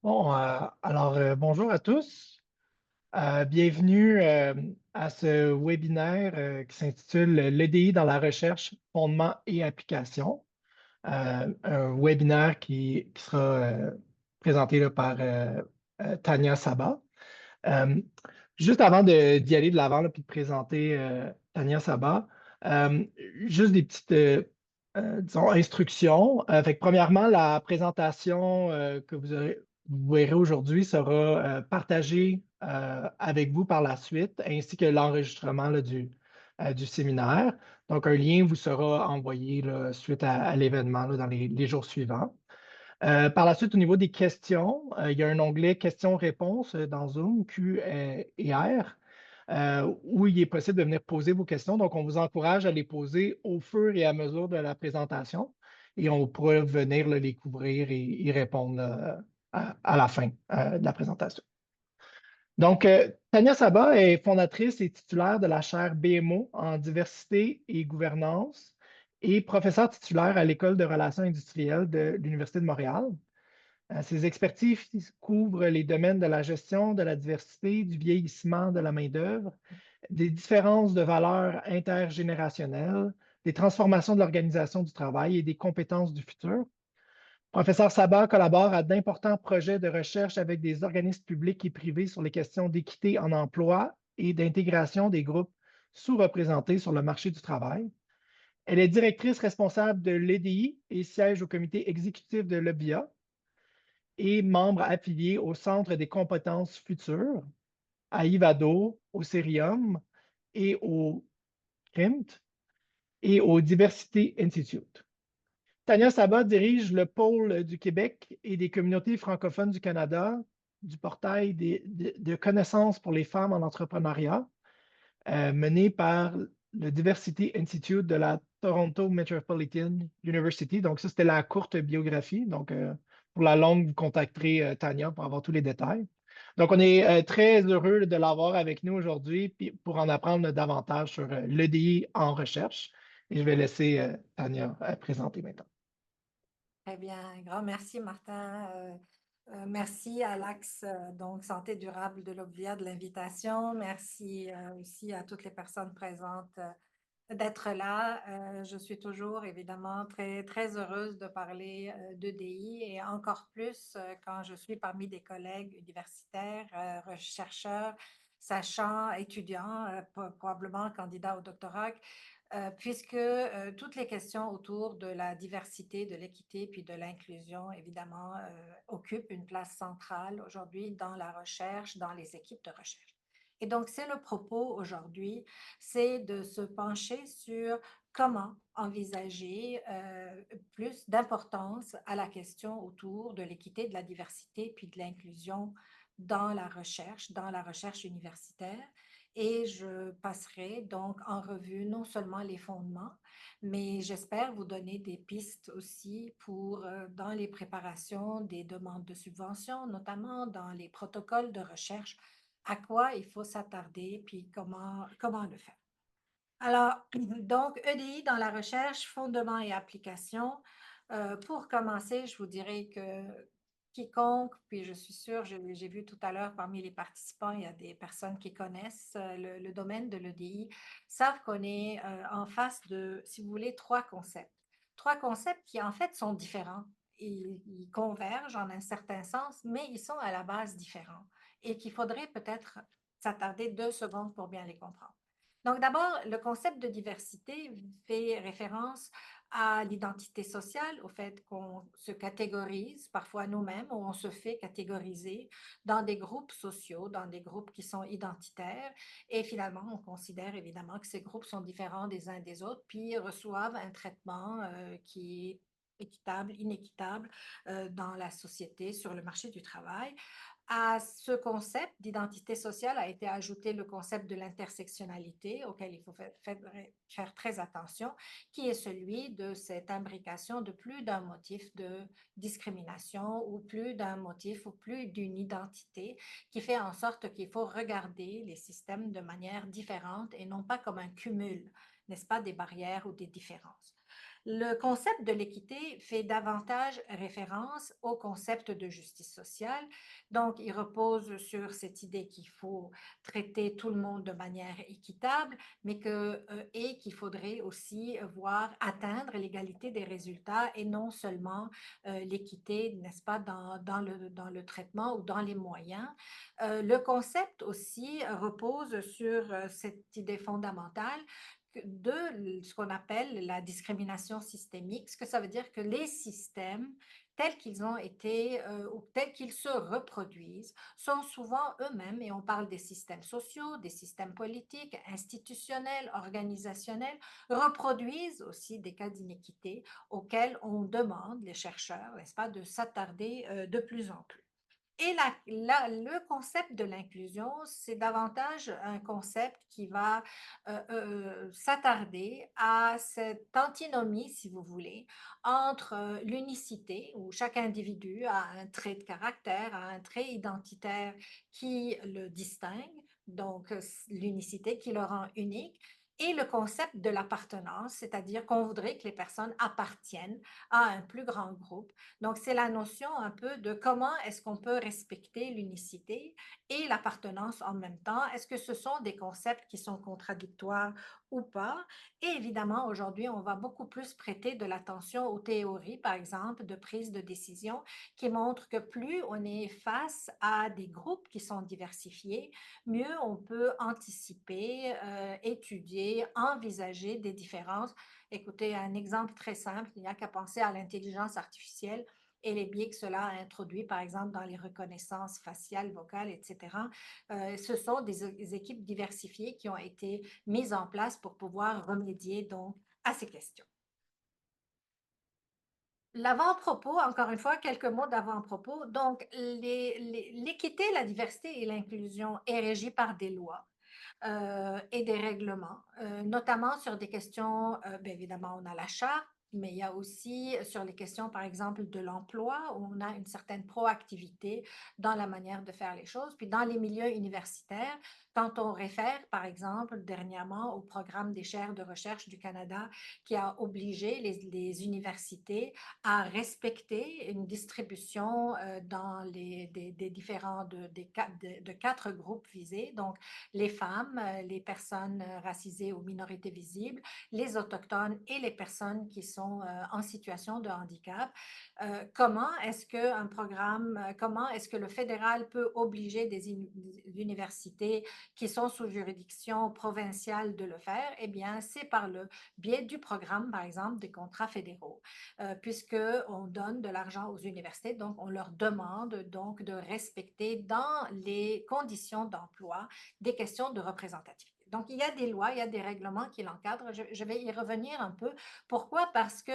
Bonjour à tous. Bienvenue à ce webinaire qui s'intitule l'EDI dans la recherche, fondements et applications. Un webinaire qui sera présenté là, par Tania Sabat. Euh, Juste avant d'y aller de l'avant là, puis de présenter Tania Sabat, euh, juste des petites disons, instructions. Premièrement, la présentation que vous verrez aujourd'hui sera partagée avec vous par la suite, ainsi que l'enregistrement là, du séminaire. Donc, un lien vous sera envoyé là, suite à l'événement là, dans les jours suivants. Par la suite, au niveau des questions, il y a un onglet questions-réponses dans Zoom, Q et R, où il est possible de venir poser vos questions. Donc, on vous encourage à les poser au fur et à mesure de la présentation et on pourra venir là, les couvrir et y répondre là, à la fin de la présentation. Donc, Tania Sabat est fondatrice et titulaire de la chaire BMO en diversité et gouvernance et professeure titulaire à l'École de relations industrielles de l'Université de Montréal. Ses expertises couvrent les domaines de la gestion de la diversité, du vieillissement de la main-d'œuvre, des différences de valeurs intergénérationnelles, des transformations de l'organisation du travail et des compétences du futur. Professeur Sabat collabore à d'importants projets de recherche avec des organismes publics et privés sur les questions d'équité en emploi et d'intégration des groupes sous-représentés sur le marché du travail. Elle est directrice responsable de l'EDI et siège au comité exécutif de l'OBIA et membre affilié au Centre des compétences futures, à Ivado, au Cerium et au CRIMT et au Diversity Institute. Tania Sabat dirige le pôle du Québec et des communautés francophones du Canada du portail de connaissances pour les femmes en entrepreneuriat, mené par le Diversity Institute de la Toronto Metropolitan University. Donc, ça, c'était la courte biographie. Donc, pour la longue, vous contacterez Tania pour avoir tous les détails. Donc, on est très heureux de l'avoir avec nous aujourd'hui pour en apprendre davantage sur l'EDI en recherche. Et je vais laisser Tania présenter maintenant. Très bien, un grand merci Martin. Merci à l'Axe donc Santé durable de l'Obvia de l'invitation. Merci aussi à toutes les personnes présentes d'être là. Je suis toujours évidemment très heureuse de parler d'EDI et encore plus quand je suis parmi des collègues universitaires, chercheurs, sachants, étudiants, probablement candidats au doctorat, puisque toutes les questions autour de la diversité, de l'équité puis de l'inclusion, évidemment, occupent une place centrale aujourd'hui dans la recherche, dans les équipes de recherche. Et donc, c'est le propos aujourd'hui, c'est de se pencher sur comment envisager plus d'importance à la question autour de l'équité, de la diversité puis de l'inclusion dans la recherche universitaire. Et je passerai donc en revue non seulement les fondements, mais j'espère vous donner des pistes aussi pour, dans les préparations des demandes de subventions, notamment dans les protocoles de recherche, à quoi il faut s'attarder, puis comment le faire. Alors, donc, EDI dans la recherche, fondements et applications. Pour commencer, je vous dirais que quiconque, puis je suis sûre, j'ai vu tout à l'heure parmi les participants, il y a des personnes qui connaissent le domaine de l'EDI, savent qu'on est en face de, si vous voulez, trois concepts. Trois concepts qui, en fait, sont différents. Ils convergent en un certain sens, mais ils sont à la base différents et qu'il faudrait peut-être s'attarder 2 secondes pour bien les comprendre. Donc, d'abord, le concept de diversité fait référence à l'identité sociale, au fait qu'on se catégorise parfois nous-mêmes ou on se fait catégoriser dans des groupes sociaux, dans des groupes qui sont identitaires. Et finalement, on considère évidemment que ces groupes sont différents des uns des autres, puis reçoivent un traitement qui est équitable, inéquitable dans la société, sur le marché du travail. À ce concept d'identité sociale a été ajouté le concept de l'intersectionnalité, auquel il faut faire très attention, qui est celui de cette imbrication de plus d'un motif de discrimination ou plus d'un motif ou plus d'une identité, qui fait en sorte qu'il faut regarder les systèmes de manière différente et non pas comme un cumul, n'est-ce pas, des barrières ou des différences. Le concept de l'équité fait davantage référence au concept de justice sociale. Donc, il repose sur cette idée qu'il faut traiter tout le monde de manière équitable, mais et qu'il faudrait aussi voir atteindre l'égalité des résultats et non seulement l'équité, n'est-ce pas, dans le traitement ou dans les moyens. Le concept aussi repose sur cette idée fondamentale de ce qu'on appelle la discrimination systémique, ce que ça veut dire que les systèmes tels qu'ils ont été ou tels qu'ils se reproduisent sont souvent eux-mêmes, et on parle des systèmes sociaux, des systèmes politiques, institutionnels, organisationnels, reproduisent aussi des cas d'inéquité auxquels on demande, les chercheurs, n'est-ce pas, de s'attarder de plus en plus. Et le concept de l'inclusion, c'est davantage un concept qui va s'attarder à cette antinomie, si vous voulez, entre l'unicité, où chaque individu a un trait de caractère, a un trait identitaire qui le distingue, donc l'unicité qui le rend unique, et le concept de l'appartenance, c'est-à-dire qu'on voudrait que les personnes appartiennent à un plus grand groupe. Donc, c'est la notion un peu de comment est-ce qu'on peut respecter l'unicité et l'appartenance en même temps. Est-ce que ce sont des concepts qui sont contradictoires ou pas? Et évidemment, aujourd'hui, on va beaucoup plus prêter de l'attention aux théories, par exemple, de prise de décision, qui montrent que plus on est face à des groupes qui sont diversifiés, mieux on peut anticiper, étudier, envisager des différences. Écoutez, un exemple très simple, il n'y a qu'à penser à l'intelligence artificielle et les biais que cela a introduit, par exemple, dans les reconnaissances faciales, vocales, etc. Ce sont des équipes diversifiées qui ont été mises en place pour pouvoir remédier donc à ces questions. L'avant-propos, encore une fois, quelques mots d'avant-propos. Donc, l'équité, la diversité et l'inclusion est régie par des lois et des règlements, notamment sur des questions, bien évidemment, on a la charte, mais il y a aussi sur les questions, par exemple, de l'emploi, où on a une certaine proactivité dans la manière de faire les choses. Puis dans les milieux universitaires, quand on réfère, par exemple, dernièrement au programme des chaires de recherche du Canada qui a obligé les universités à respecter une distribution dans des différents de quatre groupes visés, donc les femmes, les personnes racisées ou minorités visibles, les autochtones et les personnes qui sont en situation de handicap. Comment est-ce que le fédéral peut obliger des universités qui sont sous juridiction provinciale de le faire? Eh bien, c'est par le biais du programme, par exemple, des contrats fédéraux, puisqu'on donne de l'argent aux universités, donc on leur demande donc de respecter dans les conditions d'emploi des questions de représentativité. Donc, il y a des lois, il y a des règlements qui l'encadrent. Je vais y revenir un peu. Pourquoi? Parce que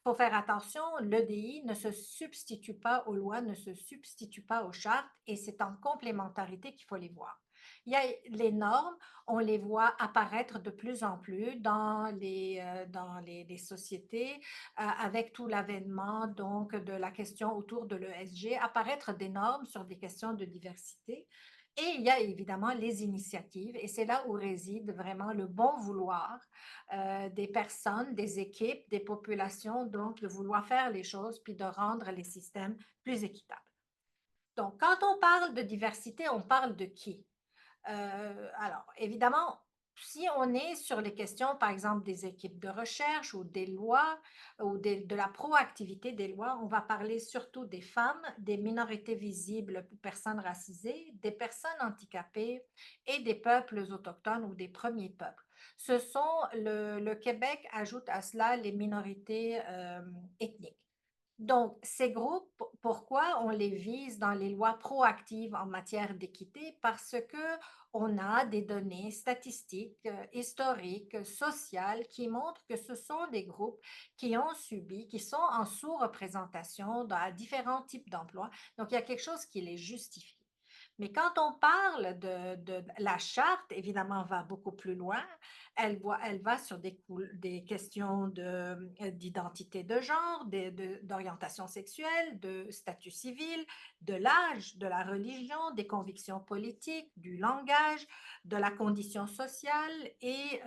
faut faire attention, l'EDI ne se substitue pas aux lois, ne se substitue pas aux chartes, et c'est en complémentarité qu'il faut les voir. Il y a les normes, on les voit apparaître de plus en plus dans les sociétés, avec tout l'avènement donc de la question autour de l'ESG, apparaître des normes sur des questions de diversité. Et il y a évidemment les initiatives, et c'est là où réside vraiment le bon vouloir des personnes, des équipes, des populations, donc de vouloir faire les choses puis de rendre les systèmes plus équitables. Donc, quand on parle de diversité, on parle de qui? Alors, évidemment, si on est sur les questions, par exemple, des équipes de recherche ou des lois ou de la proactivité des lois, on va parler surtout des femmes, des minorités visibles ou personnes racisées, des personnes handicapées et des peuples autochtones ou des premiers peuples. Le Québec ajoute à cela les minorités ethniques. Donc, ces groupes, pourquoi on les vise dans les lois proactives en matière d'équité? Parce que on a des données statistiques, historiques, sociales qui montrent que ce sont des groupes qui ont subi, qui sont en sous-représentation dans différents types d'emplois. Donc, il y a quelque chose qui les justifie. Mais quand on parle de la charte, évidemment, va beaucoup plus loin. Elle va sur des questions d'identité de genre, d'orientation sexuelle, de statut civil, de l'âge, de la religion, des convictions politiques, du langage, de la condition sociale et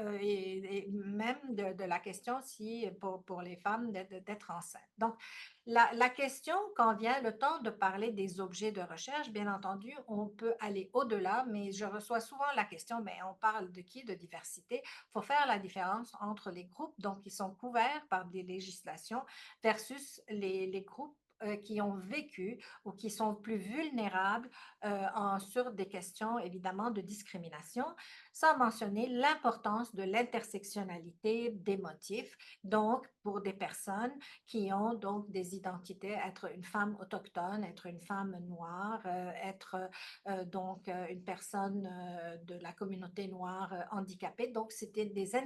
même de la question si pour les femmes d'être enceintes. Donc, la question, quand vient le temps de parler des objets de recherche, bien entendu, on peut aller au-delà, mais je reçois souvent la question, mais on parle de qui? De diversité. Il faut faire la différence entre les groupes donc, qui sont couverts par des législations versus les groupes qui ont vécu ou qui sont plus vulnérables sur des questions évidemment de discrimination, sans mentionner l'importance de l'intersectionnalité des motifs, donc pour des personnes qui ont donc des identités, être une femme autochtone, être une femme noire, être donc une personne de la communauté noire handicapée. Donc, c'était des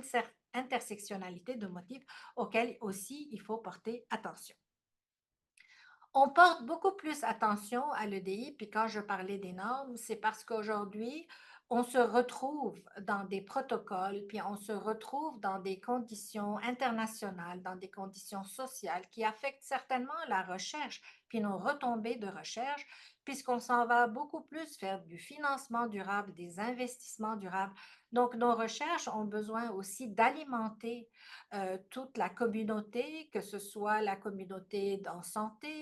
intersectionnalités de motifs auxquelles aussi il faut porter attention. On porte beaucoup plus attention à l'EDI, puis quand je parlais des normes, c'est parce qu'aujourd'hui, on se retrouve dans des protocoles, puis on se retrouve dans des conditions internationales, dans des conditions sociales qui affectent certainement la recherche, puis nos retombées de recherche, puisqu'on s'en va beaucoup plus faire du financement durable, des investissements durables. Donc, nos recherches ont besoin aussi d'alimenter toute la communauté, que ce soit la communauté en santé,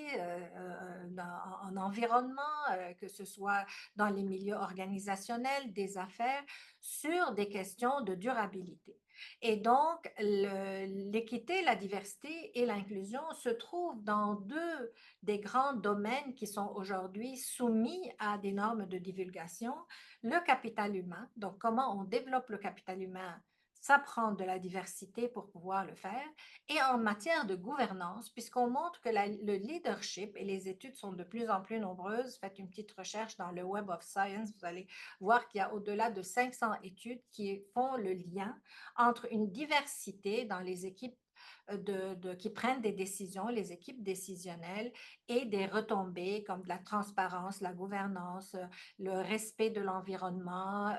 en environnement, que ce soit dans les milieux organisationnels, des affaires, sur des questions de durabilité. Et donc, l'équité, la diversité et l'inclusion se trouvent dans deux des grands domaines qui sont aujourd'hui soumis à des normes de divulgation. Le capital humain, donc comment on développe le capital humain, ça prend de la diversité pour pouvoir le faire. Et en matière de gouvernance, puisqu'on montre que le leadership, et les études sont de plus en plus nombreuses, faites une petite recherche dans le Web of Science, vous allez voir qu'il y a au-delà de 500 études qui font le lien entre une diversité dans les équipes qui prennent des décisions, les équipes décisionnelles, et des retombées comme de la transparence, la gouvernance, le respect de l'environnement,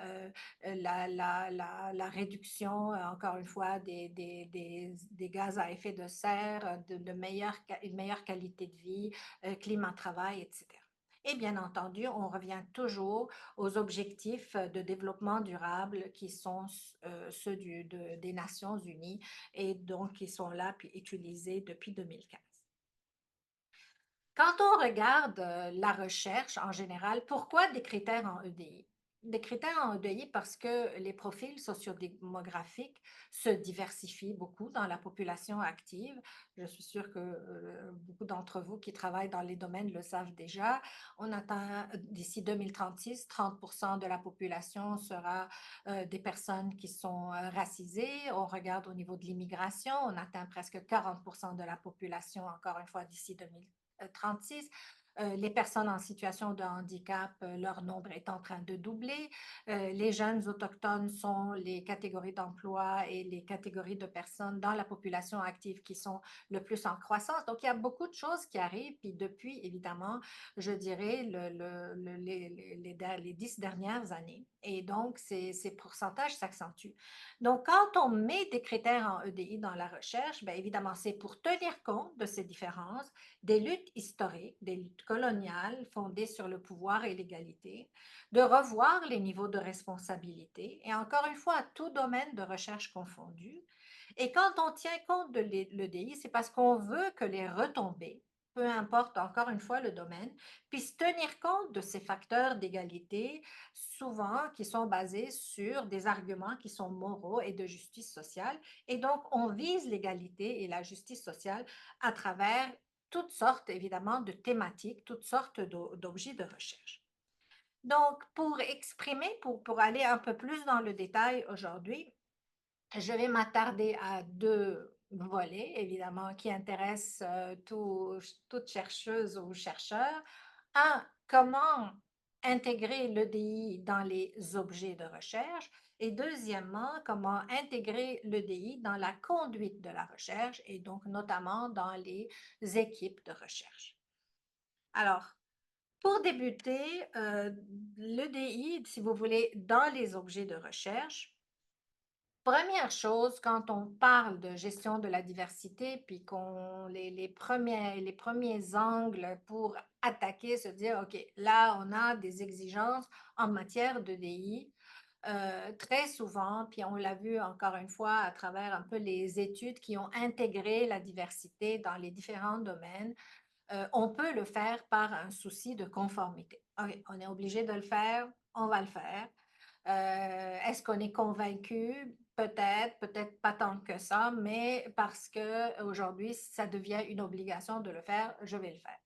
la réduction, encore une fois, des gaz à effet de serre, une meilleure qualité de vie, climat-travail, etc. Et bien entendu, on revient toujours aux objectifs de développement durable qui sont ceux des Nations unies et donc qui sont là puis utilisés depuis 2015. Quand on regarde la recherche en général, pourquoi des critères en EDI? Des critères en EDI parce que les profils sociodémographiques se diversifient beaucoup dans la population active. Je suis sûre que beaucoup d'entre vous qui travaillent dans les domaines le savent déjà. On attend d'ici 2036, 30% de la population sera des personnes qui sont racisées. On regarde au niveau de l'immigration, on atteint presque 40% de la population, encore une fois, d'ici 2036. Les personnes en situation de handicap, leur nombre est en train de doubler. Les jeunes autochtones sont les catégories d'emploi et les catégories de personnes dans la population active qui sont le plus en croissance. Donc, il y a beaucoup de choses qui arrivent. Puis depuis, évidemment, je dirais les 10 dernières années. Et donc, ces pourcentages s'accentuent. Donc, quand on met des critères en EDI dans la recherche, bien évidemment, c'est pour tenir compte de ces différences, des luttes historiques, des luttes coloniales fondées sur le pouvoir et l'égalité, de revoir les niveaux de responsabilité, et encore une fois, à tout domaine de recherche confondu. Et quand on tient compte de l'EDI, c'est parce qu'on veut que les retombées, peu importe encore une fois le domaine, puissent tenir compte de ces facteurs d'égalité, souvent qui sont basés sur des arguments qui sont moraux et de justice sociale. Et donc, on vise l'égalité et la justice sociale à travers toutes sortes, évidemment, de thématiques, toutes sortes d'objets de recherche. Donc, pour exprimer, pour aller un peu plus dans le détail aujourd'hui, je vais m'attarder à deux volets, évidemment, qui intéressent toute chercheuse ou chercheur. Un, comment intégrer l'EDI dans les objets de recherche. Et deuxièmement, comment intégrer l'EDI dans la conduite de la recherche et donc notamment dans les équipes de recherche. Alors, Pour débuter, l'EDI, si vous voulez, dans les objets de recherche, première chose, quand on parle de gestion de la diversité, puis qu'on les premiers angles pour attaquer, se dire: «OK, là, on a des exigences en matière d'EDI». Très souvent, puis on l'a vu encore une fois à travers un peu les études qui ont intégré la diversité dans les différents domaines, on peut le faire par un souci de conformité. OK, on est obligé de le faire, on va le faire. Est-ce qu'on est convaincu? Peut-être, peut-être pas tant que ça, mais parce qu'aujourd'hui, ça devient une obligation de le faire, je vais le faire.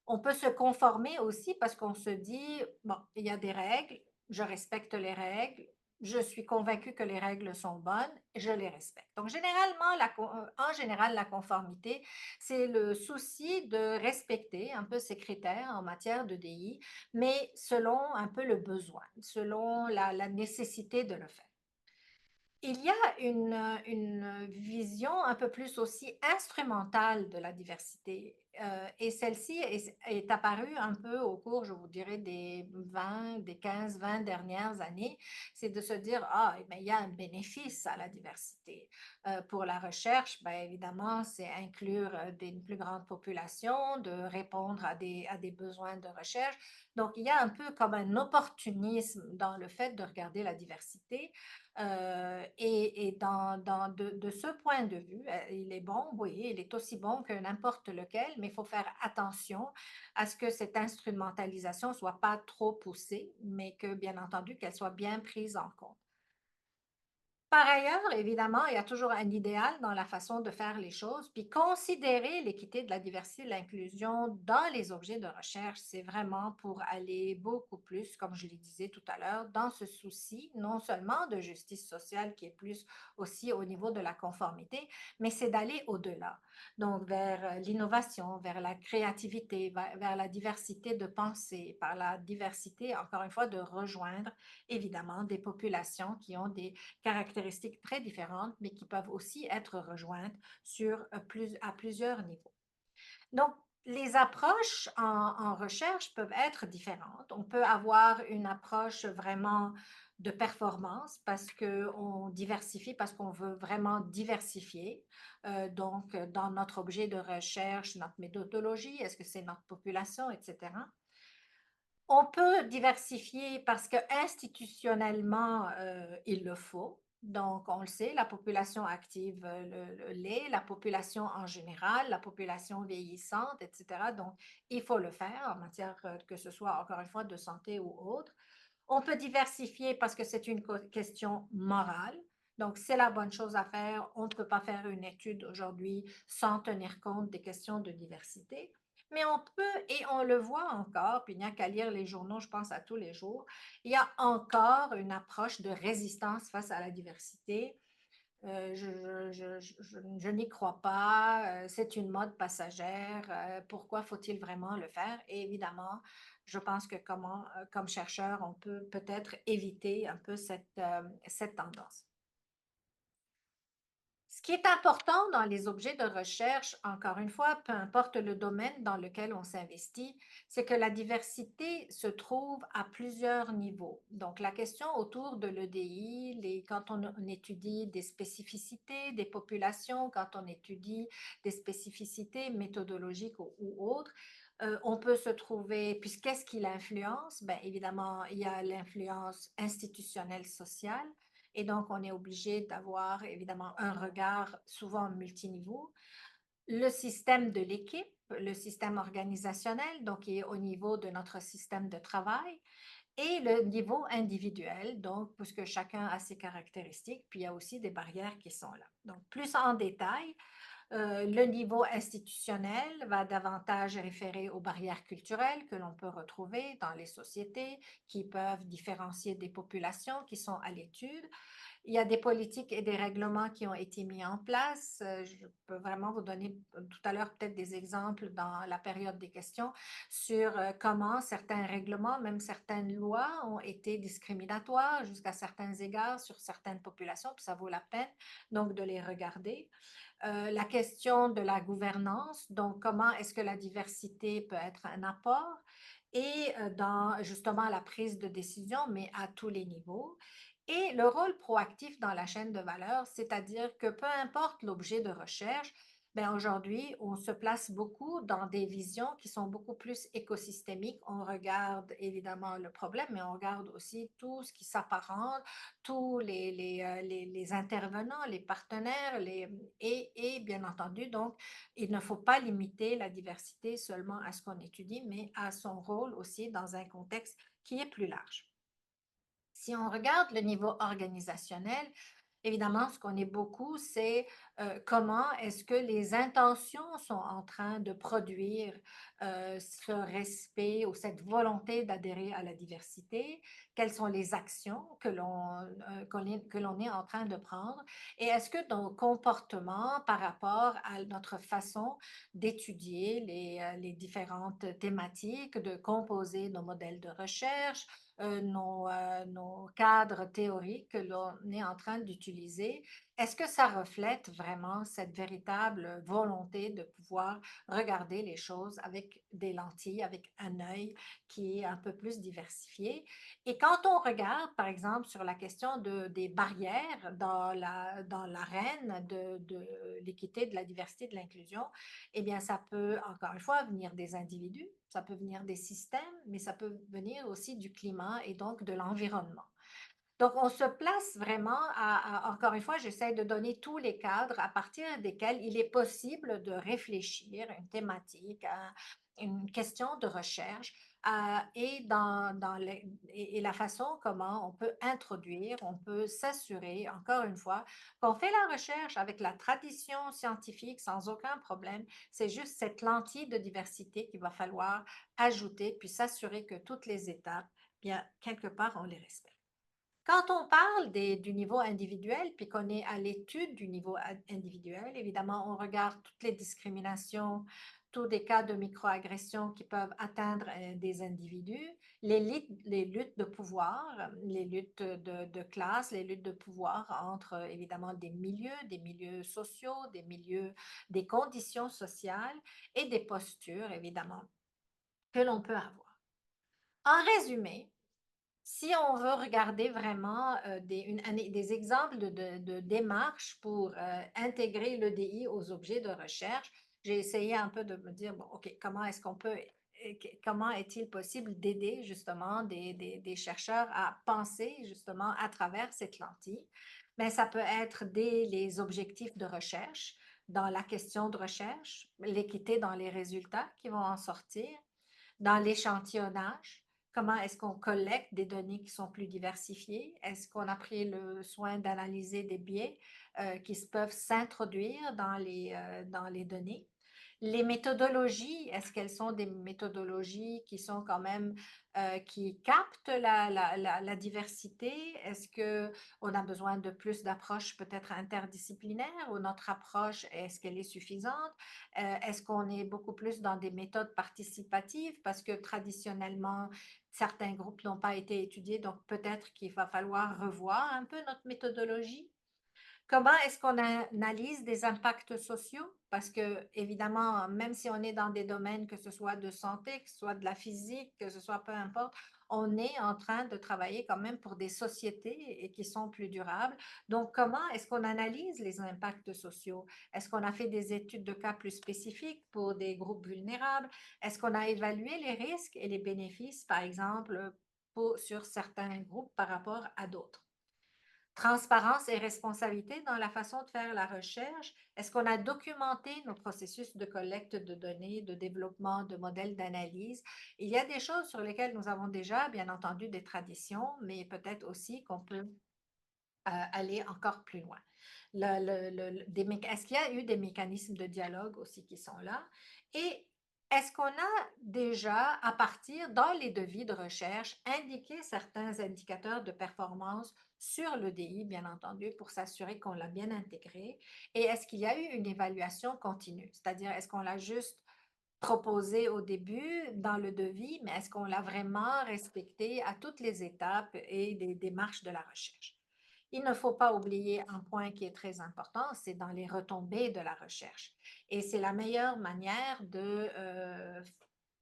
On peut se conformer aussi parce qu'on se dit: «Bon, il y a des règles, je respecte les règles, je suis convaincu que les règles sont bonnes, je les respecte». Donc généralement, en général, la conformité, c'est le souci de respecter un peu ces critères en matière de d'EDI, mais selon un peu le besoin, selon la nécessité de le faire. Il y a une vision un peu plus aussi instrumentale de la diversité, et celle-ci est apparue un peu au cours, je vous dirais, des 15-20 dernières années. C'est de se dire: «Ah et ben, il y a un bénéfice à la diversité». Pour la recherche, ben, évidemment, c'est inclure, une plus grande population, de répondre à des besoins de recherche. Donc il y a un peu comme un opportunisme dans le fait de regarder la diversité. Et de ce point de vue, il est bon, oui, il est aussi bon que n'importe lequel, mais il faut faire attention à ce que cette instrumentalisation soit pas trop poussée, mais que, bien entendu, qu'elle soit bien prise en compte. Par ailleurs, évidemment, il y a toujours un idéal dans la façon de faire les choses, puis considérer l'équité de la diversité et de l'inclusion dans les objets de recherche, c'est vraiment pour aller beaucoup plus, comme je le disais tout à l'heure, dans ce souci, non seulement de justice sociale qui est plus aussi au niveau de la conformité, mais c'est d'aller au-delà. Donc, vers l'innovation, vers la créativité, vers la diversité de pensée, par la diversité, encore une fois, de rejoindre évidemment des populations qui ont des caractéristiques très différentes, mais qui peuvent aussi être rejointes à plusieurs niveaux. Donc, les approches en recherche peuvent être différentes. On peut avoir une approche vraiment de performance parce qu'on diversifie, parce qu'on veut vraiment diversifier. Donc, dans notre objet de recherche, notre méthodologie, est-ce que c'est notre population, etc. On peut diversifier parce que institutionnellement, il le faut. Donc, on le sait, la population active l'est, la population en général, la population vieillissante, etc. Donc, il faut le faire en matière que ce soit, encore une fois, de santé ou autre. On peut diversifier parce que c'est une question morale. Donc, c'est la bonne chose à faire. On ne peut pas faire une étude aujourd'hui sans tenir compte des questions de diversité. Mais on peut, et on le voit encore, puis il n'y a qu'à lire les journaux, je pense, à tous les jours, il y a encore une approche de résistance face à la diversité. Je n'y crois pas, c'est une mode passagère, pourquoi faut-il vraiment le faire? Et évidemment, je pense que comme chercheur, on peut peut-être éviter un peu cette tendance. Ce qui est important dans les objets de recherche, encore une fois, peu importe le domaine dans lequel on s'investit, c'est que la diversité se trouve à plusieurs niveaux. Donc, la question autour de l'EDI, quand on étudie des spécificités des populations, quand on étudie des spécificités méthodologiques ou autres, on peut se trouver, puis qu'est-ce qui l'influence? Bien, évidemment, il y a l'influence institutionnelle sociale, et donc, on est obligé d'avoir évidemment un regard souvent multiniveau. Le système de l'équipe, le système organisationnel, donc qui est au niveau de notre système de travail, et le niveau individuel, donc puisque chacun a ses caractéristiques, puis il y a aussi des barrières qui sont là. Donc, plus en détail, le niveau institutionnel va davantage référer aux barrières culturelles que l'on peut retrouver dans les sociétés, qui peuvent différencier des populations qui sont à l'étude. Il y a des politiques et des règlements qui ont été mis en place. Je peux vraiment vous donner tout à l'heure peut-être des exemples dans la période des questions sur comment certains règlements, même certaines lois ont été discriminatoires jusqu'à certains égards sur certaines populations, puis ça vaut la peine donc de les regarder. La question de la gouvernance, donc comment est-ce que la diversité peut être un apport? et dans justement la prise de décision, mais à tous les niveaux. Et le rôle proactif dans la chaîne de valeur, c'est-à-dire que peu importe l'objet de recherche, ben aujourd'hui, on se place beaucoup dans des visions qui sont beaucoup plus écosystémiques. On regarde évidemment le problème, mais on regarde aussi tout ce qui s'apparente, tous les intervenants, les partenaires, et bien entendu, donc, il ne faut pas limiter la diversité seulement à ce qu'on étudie, mais à son rôle aussi dans un contexte qui est plus large. Si on regarde le niveau organisationnel, évidemment, ce qu'on est beaucoup, c'est comment est-ce que les intentions sont en train de produire ce respect ou cette volonté d'adhérer à la diversité, quelles sont les actions que l'on est en train de prendre et est-ce que nos comportements par rapport à notre façon d'étudier les différentes thématiques, de composer nos modèles de recherche, nos cadres théoriques que l'on est en train d'utiliser, est-ce que ça reflète vraiment cette véritable volonté de pouvoir regarder les choses avec des lentilles, avec un œil qui est un peu plus diversifié? Et quand on regarde, par exemple, sur la question des barrières dans l'arène de l'équité, de la diversité, de l'inclusion, eh bien, ça peut, encore une fois, venir des individus, ça peut venir des systèmes, mais ça peut venir aussi du climat et donc de l'environnement. Donc, on se place vraiment encore une fois, j'essaie de donner tous les cadres à partir desquels il est possible de réfléchir une thématique, à une question de recherche, et la façon comment on peut introduire, on peut s'assurer, encore une fois, qu'on fait la recherche avec la tradition scientifique sans aucun problème. C'est juste cette lentille de diversité qu'il va falloir ajouter, puis s'assurer que toutes les étapes, bien, quelque part, on les respecte. Quand on parle du niveau individuel, puis qu'on est à l'étude du niveau individuel, évidemment, on regarde toutes les discriminations, tous les cas de microagressions qui peuvent atteindre des individus, les luttes de pouvoir, les luttes de classe, les luttes de pouvoir entre évidemment des milieux sociaux, des milieux, des conditions sociales et des postures, évidemment, que l'on peut avoir. En résumé, si on veut regarder vraiment des exemples de démarches pour intégrer l'EDI aux objets de recherche, j'ai essayé un peu de me dire, bon, OK, comment est-ce qu'on peut, comment est-il possible d'aider justement des chercheurs à penser justement à travers cette lentille? Mais ça peut être dès les objectifs de recherche, dans la question de recherche, l'équité dans les résultats qui vont en sortir, dans l'échantillonnage. Comment est-ce qu'on collecte des données qui sont plus diversifiées? Est-ce qu'on a pris le soin d'analyser des biais qui peuvent s'introduire dans les données? Les méthodologies, est-ce qu'elles sont des méthodologies qui sont quand même, qui captent la diversité? Est-ce qu'on a besoin de plus d'approches peut-être interdisciplinaires ou notre approche, est-ce qu'elle est suffisante? Est-ce qu'on est beaucoup plus dans des méthodes participatives parce que traditionnellement, certains groupes n'ont pas été étudiés, donc peut-être qu'il va falloir revoir un peu notre méthodologie? Comment est-ce qu'on analyse des impacts sociaux? Parce que, évidemment, même si on est dans des domaines, que ce soit de santé, que ce soit de la physique, que ce soit peu importe, on est en train de travailler quand même pour des sociétés et qui sont plus durables. Donc, comment est-ce qu'on analyse les impacts sociaux? Est-ce qu'on a fait des études de cas plus spécifiques pour des groupes vulnérables? Est-ce qu'on a évalué les risques et les bénéfices, par exemple, sur certains groupes par rapport à d'autres? Transparence et responsabilité dans la façon de faire la recherche. Est-ce qu'on a documenté nos processus de collecte de données, de développement de modèles d'analyse? Il y a des choses sur lesquelles nous avons déjà, bien entendu, des traditions, mais peut-être aussi qu'on peut aller encore plus loin. Est-ce qu'il y a eu des mécanismes de dialogue aussi qui sont là? Et est-ce qu'on a déjà, à partir dans les devis de recherche, indiqué certains indicateurs de performance sur l'EDI, bien entendu, pour s'assurer qu'on l'a bien intégré? Et est-ce qu'il y a eu une évaluation continue? C'est-à-dire, est-ce qu'on l'a juste proposé au début dans le devis, mais est-ce qu'on l'a vraiment respecté à toutes les étapes et des démarches de la recherche? Il ne faut pas oublier un point qui est très important, c'est dans les retombées de la recherche. Et c'est la meilleure manière de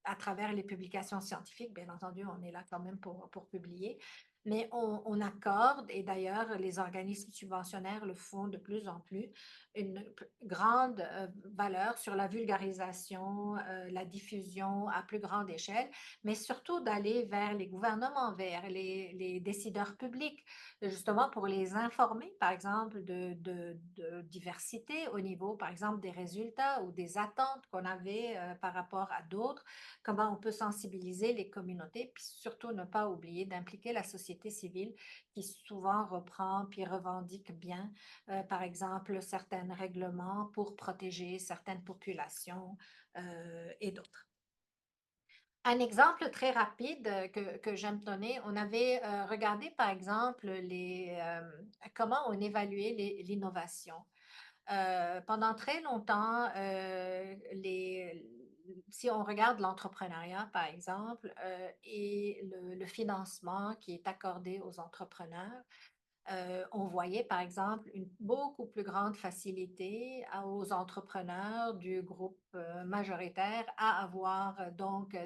à travers les publications scientifiques, bien entendu, on est là quand même pour publier, mais on accorde, et d'ailleurs les organismes subventionnaires le font de plus en plus, une grande valeur sur la vulgarisation, la diffusion à plus grande échelle, mais surtout d'aller vers les gouvernements, vers les décideurs publics, justement pour les informer, par exemple, de diversité au niveau, par exemple, des résultats ou des attentes qu'on avait par rapport à d'autres, comment on peut sensibiliser les communautés, puis surtout ne pas oublier d'impliquer la société civile qui souvent reprend puis revendique bien, par exemple, certains règlements pour protéger certaines populations et d'autres. Un exemple très rapide que j'aime donner, on avait regardé par exemple comment on évaluait l'innovation. Pendant très longtemps, si on regarde l'entrepreneuriat, par exemple, et le financement qui est accordé aux entrepreneurs, on voyait, par exemple, une beaucoup plus grande facilité aux entrepreneurs du groupe majoritaire à avoir donc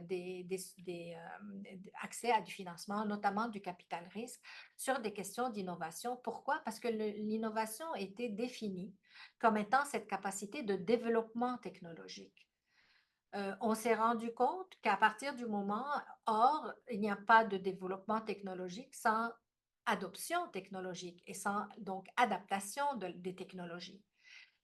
accès à du financement, notamment du capital risque, sur des questions d'innovation. Pourquoi? Parce que l'innovation était définie comme étant cette capacité de développement technologique. On s'est rendu compte qu'à partir du moment, or, il n'y a pas de développement technologique sans adoption technologique et sans donc adaptation des technologies.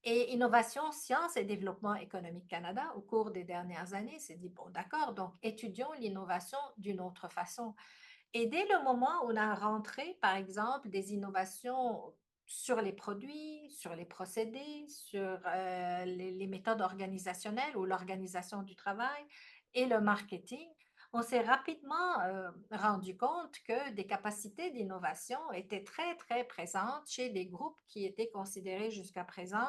Et Innovation, Sciences et Développement économique Canada, au cours des dernières années, s'est dit, bon, d'accord, donc étudions l'innovation d'une autre façon. Et dès le moment où on a rentré, par exemple, des innovations sur les produits, sur les procédés, sur les méthodes organisationnelles ou l'organisation du travail et le marketing, on s'est rapidement rendu compte que des capacités d'innovation étaient très, très présentes chez des groupes qui étaient considérés jusqu'à présent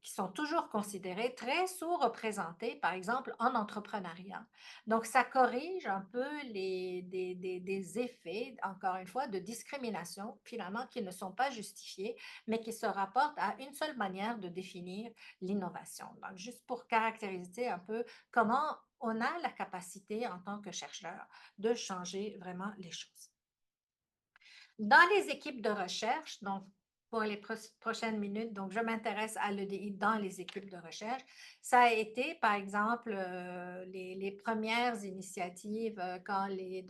qui sont toujours considérés très sous-représentés, par exemple, en entrepreneuriat. Donc, ça corrige un peu des effets, encore une fois, de discrimination, finalement, qui ne sont pas justifiés, mais qui se rapportent à une seule manière de définir l'innovation. Donc, juste pour caractériser un peu comment on a la capacité, en tant que chercheur, de changer vraiment les choses. Dans les équipes de recherche, donc pour les prochaines minutes, donc je m'intéresse à l'EDI dans les équipes de recherche. Ça a été, par exemple, les premières initiatives dans les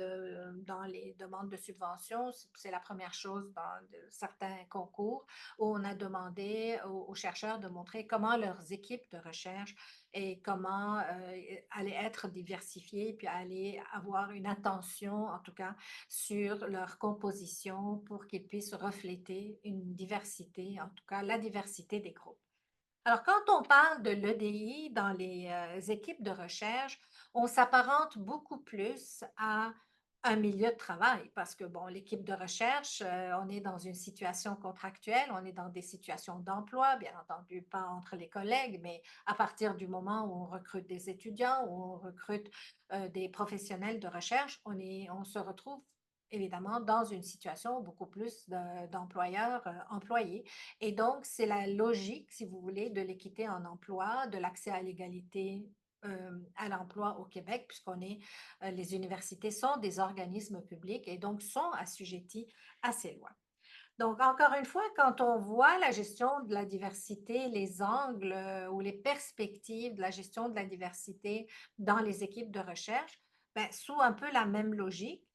demandes de subventions. C'est la première chose dans certains concours où on a demandé aux chercheurs de montrer comment leurs équipes de recherche et comment allaient être diversifiées, puis aller avoir une attention, en tout cas, sur leur composition pour qu'ils puissent refléter une diversité, en tout cas la diversité des groupes. Alors, quand on parle de l'EDI dans les équipes de recherche, on s'apparente beaucoup plus à un milieu de travail parce que, bon, l'équipe de recherche, on est dans une situation contractuelle, on est dans des situations d'emploi, bien entendu, pas entre les collègues, mais à partir du moment où on recrute des étudiants, où on recrute des professionnels de recherche, on se retrouve évidemment dans une situation beaucoup plus d'employeurs-employés. Et donc, c'est la logique, si vous voulez, de l'équité en emploi, de l'accès à l'égalité à l'emploi au Québec, les universités sont des organismes publics et donc sont assujettis à ces lois. Donc, encore une fois, quand on voit la gestion de la diversité, les angles ou les perspectives de la gestion de la diversité dans les équipes de recherche, ben, sous un peu la même logique,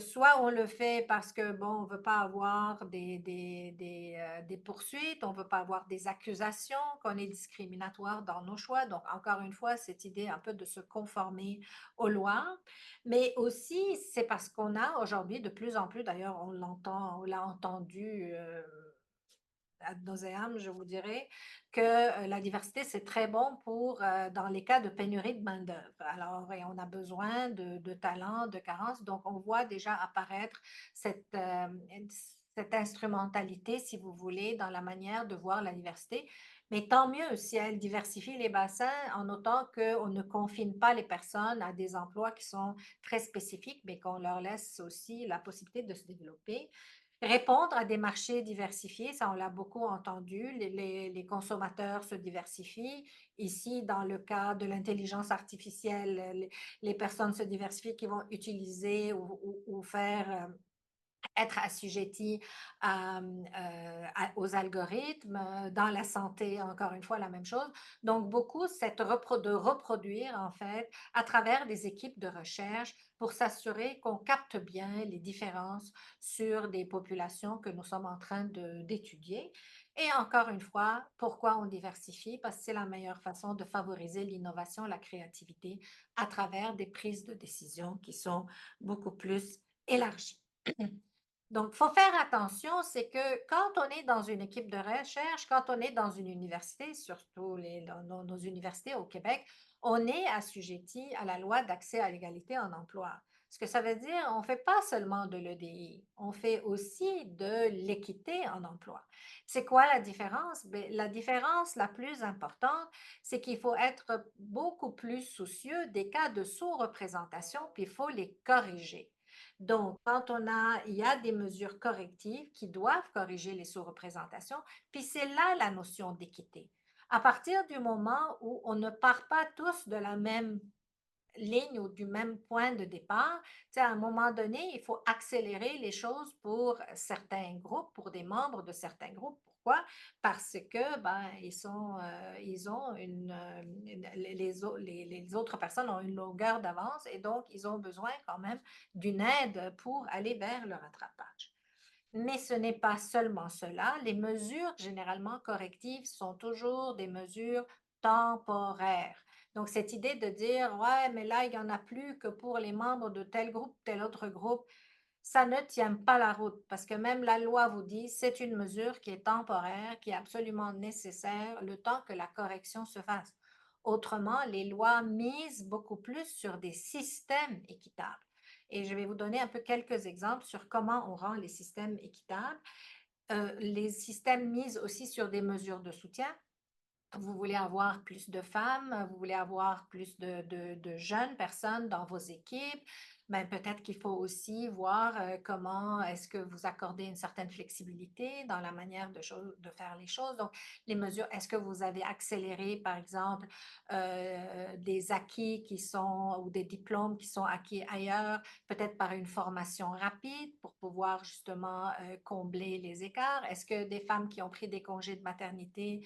soit on le fait parce que, bon, on ne veut pas avoir des poursuites, on ne veut pas avoir des accusations, qu'on est discriminatoire dans nos choix. Donc, encore une fois, cette idée un peu de se conformer aux lois, mais aussi c'est parce qu'on a aujourd'hui de plus en plus, d'ailleurs, on l'a entendu ad nauseam, je vous dirais, que la diversité, c'est très bon pour dans les cas de pénurie de main-d'œuvre. Alors, et on a besoin de talents, de carences. Donc, on voit déjà apparaître cette instrumentalité, si vous voulez, dans la manière de voir la diversité. Mais tant mieux si elle diversifie les bassins en autant qu'on ne confine pas les personnes à des emplois qui sont très spécifiques, mais qu'on leur laisse aussi la possibilité de se développer. Répondre à des marchés diversifiés, ça on l'a beaucoup entendu, les consommateurs se diversifient. Ici, dans le cas de l'intelligence artificielle, les personnes se diversifient qui vont utiliser ou faire être assujettis aux algorithmes. Dans la santé, encore une fois, la même chose. Donc, beaucoup, de reproduire, en fait, à travers des équipes de recherche pour s'assurer qu'on capte bien les différences sur des populations que nous sommes en train d'étudier. Et encore une fois, pourquoi on diversifie? Parce que c'est la meilleure façon de favoriser l'innovation, la créativité à travers des prises de décision qui sont beaucoup plus élargies. Donc, il faut faire attention, c'est que quand on est dans une équipe de recherche, quand on est dans une université, surtout nos universités au Québec, on est assujetti à la loi d'accès à l'égalité en emploi. Ce que ça veut dire, on ne fait pas seulement de l'EDI, on fait aussi de l'équité en emploi. C'est quoi la différence? Bien, la différence la plus importante, c'est qu'il faut être beaucoup plus soucieux des cas de sous-représentation, puis il faut les corriger. Donc, il y a des mesures correctives qui doivent corriger les sous-représentations, puis c'est là la notion d'équité. À partir du moment où on ne part pas tous de la même ligne ou du même point de départ, à un moment donné, il faut accélérer les choses pour certains groupes, pour des membres de certains groupes. Pourquoi? Parce que ils ont les autres personnes ont une longueur d'avance et donc ils ont besoin quand même d'une aide pour aller vers le rattrapage. Mais ce n'est pas seulement cela. Les mesures généralement correctives sont toujours des mesures temporaires. Donc, cette idée de dire, ouais, mais là, il n'y en a plus que pour les membres de tel groupe, tel autre groupe, ça ne tient pas la route parce que même la loi vous dit, c'est une mesure qui est temporaire, qui est absolument nécessaire le temps que la correction se fasse. Autrement, les lois misent beaucoup plus sur des systèmes équitables. Et je vais vous donner un peu quelques exemples sur comment on rend les systèmes équitables. Les systèmes misent aussi sur des mesures de soutien. Vous voulez avoir plus de femmes, vous voulez avoir plus de jeunes personnes dans vos équipes, ben, peut-être qu'il faut aussi voir comment est-ce que vous accordez une certaine flexibilité dans la manière de faire les choses. Donc, les mesures, est-ce que vous avez accéléré, par exemple, des acquis qui sont ou des diplômes qui sont acquis ailleurs, peut-être par une formation rapide pour pouvoir justement combler les écarts? Est-ce que des femmes qui ont pris des congés de maternité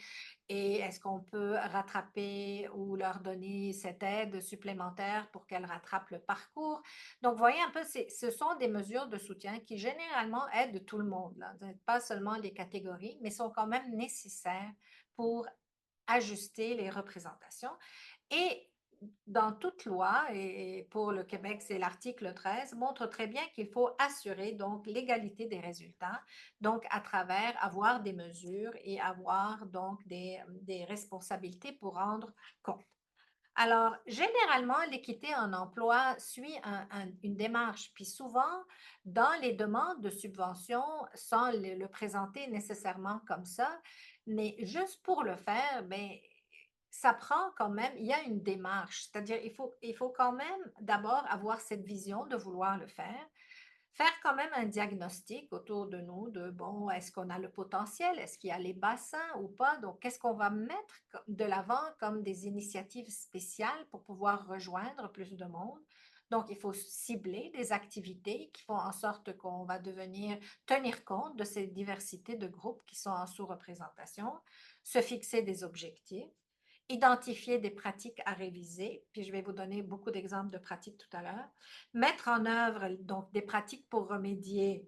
et est-ce qu'on peut rattraper ou leur donner cette aide supplémentaire pour qu'elles rattrapent le parcours? Donc, vous voyez un peu, ce sont des mesures de soutien qui généralement aident tout le monde, là, pas seulement les catégories, mais sont quand même nécessaires pour ajuster les représentations. Et dans toute loi, et pour le Québec, c'est l'article 13, montre très bien qu'il faut assurer donc l'égalité des résultats, donc à travers avoir des mesures et avoir donc des responsabilités pour rendre compte. Alors, généralement, l'équité en emploi suit une démarche, puis souvent, dans les demandes de subventions, sans le présenter nécessairement comme ça, mais juste pour le faire, ben, ça prend quand même, il y a une démarche, c'est-à-dire il faut quand même d'abord avoir cette vision de vouloir le faire quand même un diagnostic autour de nous de, bon, est-ce qu'on a le potentiel? Est-ce qu'il y a les bassins ou pas? Donc, qu'est-ce qu'on va mettre de l'avant comme des initiatives spéciales pour pouvoir rejoindre plus de monde? Donc, il faut cibler des activités qui font en sorte qu'on va devenir tenir compte de ces diversités de groupes qui sont en sous-représentation, se fixer des objectifs, identifier des pratiques à réviser, puis je vais vous donner beaucoup d'exemples de pratiques tout à l'heure, mettre en œuvre donc des pratiques pour remédier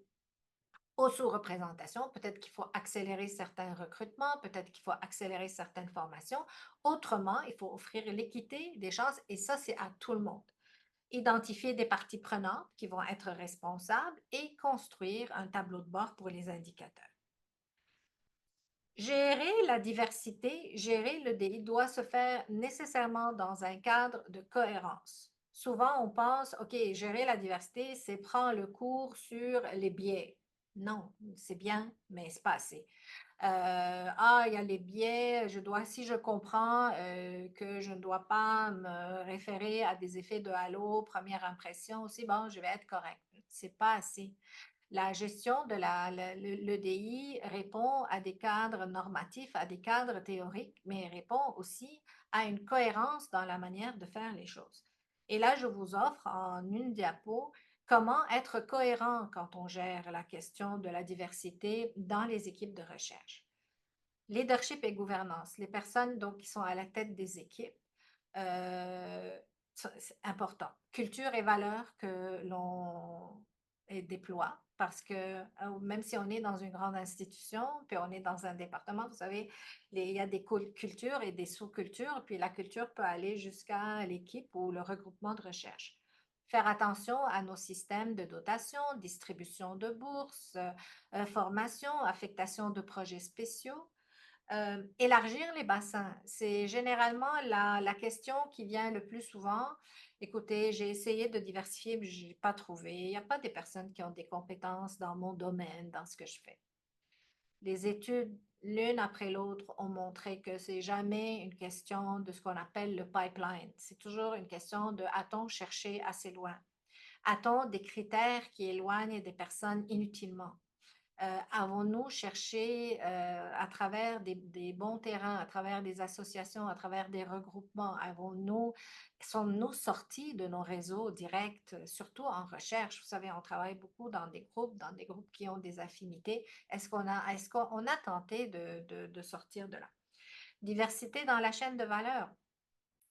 aux sous-représentations. Peut-être qu'il faut accélérer certains recrutements, peut-être qu'il faut accélérer certaines formations. Autrement, il faut offrir l'équité des chances et ça, c'est à tout le monde. Identifier des parties prenantes qui vont être responsables et construire un tableau de bord pour les indicateurs. Gérer la diversité, gérer le délit doit se faire nécessairement dans un cadre de cohérence. Souvent, on pense, OK, gérer la diversité, c'est prendre le cours sur les biais. Non, c'est bien, mais c'est pas assez. Il y a les biais, si je comprends que je ne dois pas me référer à des effets de halo, première impression aussi, bon, je vais être correct. C'est pas assez. La gestion de l'EDI répond à des cadres normatifs, à des cadres théoriques, mais répond aussi à une cohérence dans la manière de faire les choses. Et là, je vous offre en une diapo comment être cohérent quand on gère la question de la diversité dans les équipes de recherche. Leadership et gouvernance, les personnes donc qui sont à la tête des équipes, euh, c'est important. Culture et valeurs que l'on déploie parce que même si on est dans une grande institution, puis on est dans un département, vous savez, il y a des cultures et des sous-cultures, puis la culture peut aller jusqu'à l'équipe ou le regroupement de recherche. Faire attention à nos systèmes de dotation, distribution de bourses, formation, affectation de projets spéciaux. Élargir les bassins, c'est généralement la question qui vient le plus souvent. Écoutez, j'ai essayé de diversifier, mais je n'ai pas trouvé. Il n'y a pas des personnes qui ont des compétences dans mon domaine, dans ce que je fais. Les études, l'une après l'autre, ont montré que c'est jamais une question de ce qu'on appelle le pipeline. C'est toujours une question de a-t-on cherché assez loin? A-t-on des critères qui éloignent des personnes inutilement? Avons-nous cherché à travers des bons terrains, à travers des associations, à travers des regroupements, sommes-nous sortis de nos réseaux directs, surtout en recherche? Vous savez, on travaille beaucoup dans des groupes qui ont des affinités. Est-ce qu'on a tenté de sortir de là? Diversité dans la chaîne de valeur.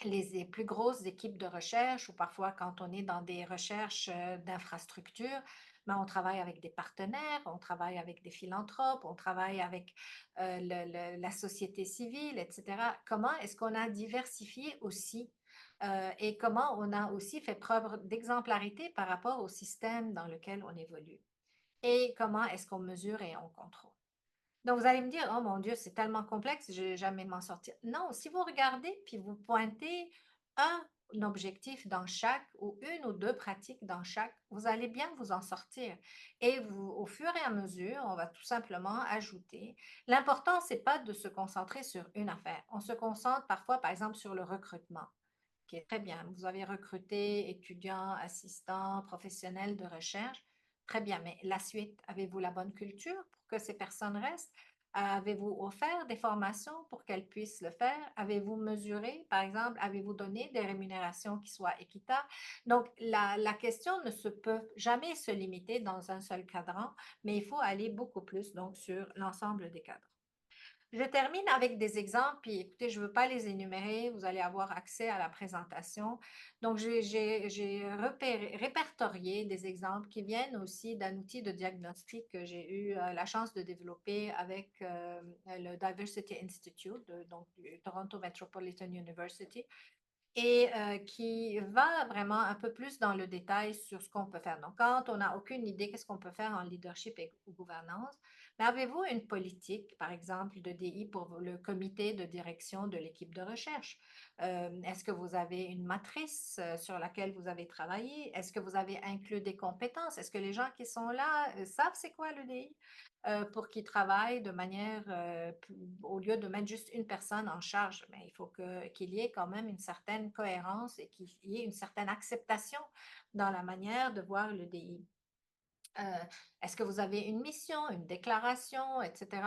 Les plus grosses équipes de recherche ou parfois quand on est dans des recherches d'infrastructures, ben, on travaille avec des partenaires, on travaille avec des philanthropes, on travaille avec la société civile, etc. Comment est-ce qu'on a diversifié aussi et comment on a aussi fait preuve d'exemplarité par rapport au système dans lequel on évolue? Et comment est-ce qu'on mesure et on contrôle? Donc, vous allez me dire, oh mon Dieu, c'est tellement complexe, je vais jamais m'en sortir. Non, si vous regardez puis vous pointez un objectif dans chaque ou une ou deux pratiques dans chaque, vous allez bien vous en sortir. Et au fur et à mesure, on va tout simplement ajouter. L'important, c'est pas de se concentrer sur une affaire. On se concentre parfois, par exemple, sur le recrutement, qui est très bien. Vous avez recruté étudiants, assistants, professionnels de recherche. Très bien, mais la suite, avez-vous la bonne culture pour que ces personnes restent? Avez-vous offert des formations pour qu'elles puissent le faire? Avez-vous mesuré, par exemple, avez-vous donné des rémunérations qui soient équitables? Donc, la question ne se peut jamais se limiter dans un seul cadran, mais il faut aller beaucoup plus donc sur l'ensemble des cadrans. Je termine avec des exemples, puis écoutez, je ne veux pas les énumérer, vous allez avoir accès à la présentation. Donc, répertorié des exemples qui viennent aussi d'un outil de diagnostic que j'ai eu la chance de développer avec le Diversity Institute, donc du Toronto Metropolitan University, et qui va vraiment un peu plus dans le détail sur ce qu'on peut faire. Donc, quand on n'a aucune idée qu'est-ce qu'on peut faire en leadership et gouvernance, mais avez-vous une politique, par exemple, de DI pour le comité de direction de l'équipe de recherche? Est-ce que vous avez une matrice sur laquelle vous avez travaillé? Est-ce que vous avez inclus des compétences? Est-ce que les gens qui sont là savent c'est quoi le DI? Pour qu'ils travaillent de manière, au lieu de mettre juste une personne en charge, mais il faut qu'il y ait quand même une certaine cohérence et qu'il y ait une certaine acceptation dans la manière de voir le DI. Euh, Est-ce que vous avez une mission, une déclaration, etc.,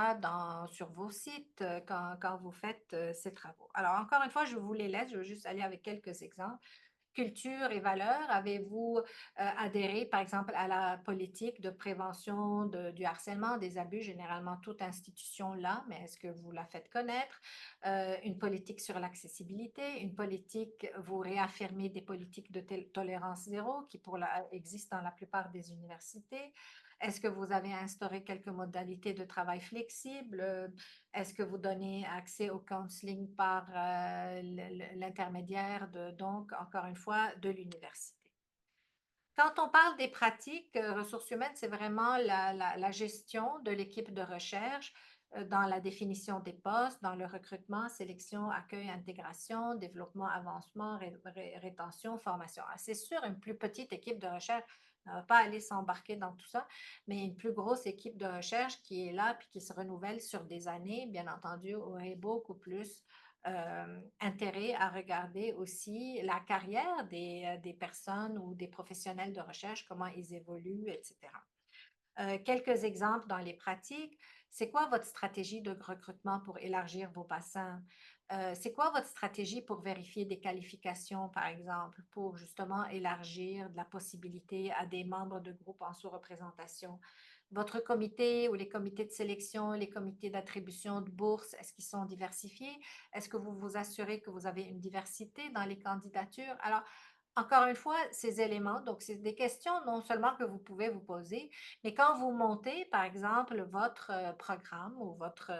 sur vos sites quand vous faites ces travaux? Alors, encore une fois, je vous les laisse, je veux juste aller avec quelques exemples. Culture et valeurs, avez-vous adhéré, par exemple, à la politique de prévention du harcèlement, des abus, généralement toute institution là, mais est-ce que vous la faites connaître? Une politique sur l'accessibilité, une politique, vous réaffirmez des politiques de tolérance zéro qui existent dans la plupart des universités. Est-ce que vous avez instauré quelques modalités de travail flexibles? Est-ce que vous donnez accès au counseling par l'intermédiaire donc, encore une fois, de l'université? Quand on parle des pratiques, ressources humaines, c'est vraiment la gestion de l'équipe de recherche dans la définition des postes, dans le recrutement, sélection, accueil, intégration, développement, avancement, rétention, formation. Ah, c'est sûr, une plus petite équipe de recherche ne va pas aller s'embarquer dans tout ça, mais une plus grosse équipe de recherche qui est là puis qui se renouvelle sur des années, bien entendu, aurait beaucoup plus intérêt à regarder aussi la carrière des personnes ou des professionnels de recherche, comment ils évoluent, etc. Quelques exemples dans les pratiques. C'est quoi votre stratégie de recrutement pour élargir vos bassins? C'est quoi votre stratégie pour vérifier des qualifications, par exemple, pour justement élargir de la possibilité à des membres de groupes en sous-représentation? Votre comité ou les comités de sélection, les comités d'attribution de bourses, est-ce qu'ils sont diversifiés? Est-ce que vous vous assurez que vous avez une diversité dans les candidatures? Alors, encore une fois, ces éléments, donc c'est des questions non seulement que vous pouvez vous poser, mais quand vous montez, par exemple, votre programme ou votre,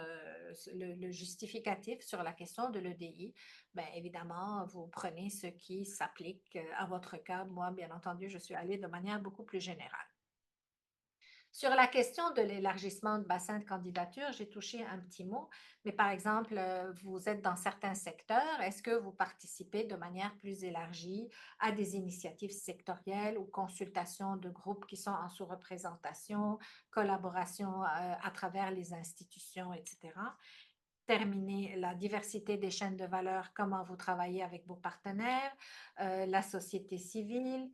le justificatif sur la question de l'EDI, bien évidemment, vous prenez ce qui s'applique à votre cas. Moi, bien entendu, je suis allée de manière beaucoup plus générale. Sur la question de l'élargissement de bassin de candidature, j'ai touché un petit mot, mais par exemple, vous êtes dans certains secteurs, est-ce que vous participez de manière plus élargie à des initiatives sectorielles ou consultations de groupes qui sont en sous-représentation, collaboration à travers les institutions, etc. Terminer la diversité des chaînes de valeur, comment vous travaillez avec vos partenaires, la société civile,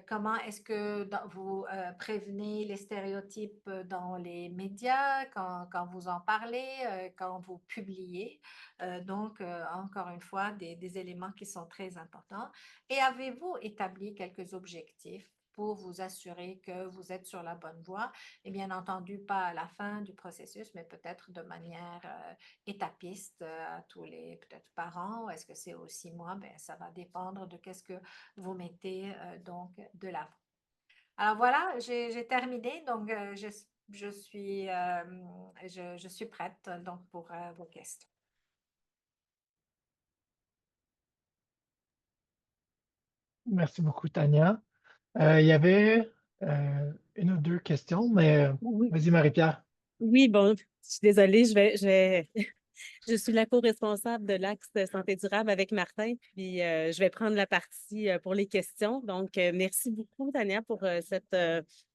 comment est-ce que vous prévenez les stéréotypes dans les médias quand vous en parlez, quand vous publiez. Donc, encore une fois, des éléments qui sont très importants. Et avez-vous établi quelques objectifs pour vous assurer que vous êtes sur la bonne voie? Et bien entendu, pas à la fin du processus, mais peut-être de manière étapiste à tous les peut-être par an, ou est-ce que c'est aux 6 mois? Ben, ça va dépendre de qu'est-ce que vous mettez donc de l'avant. Alors voilà, j'ai terminé, donc je suis prête donc pour vos questions. Merci beaucoup, Tania. Il y avait une ou deux questions, mais Oui, vas-y, Marie-Pierre. oui, bon, je suis désolée, je suis la co-responsable de l'axe de santé durable avec Martin, puis je vais prendre la partie pour les questions. Donc, merci beaucoup, Tania, pour cette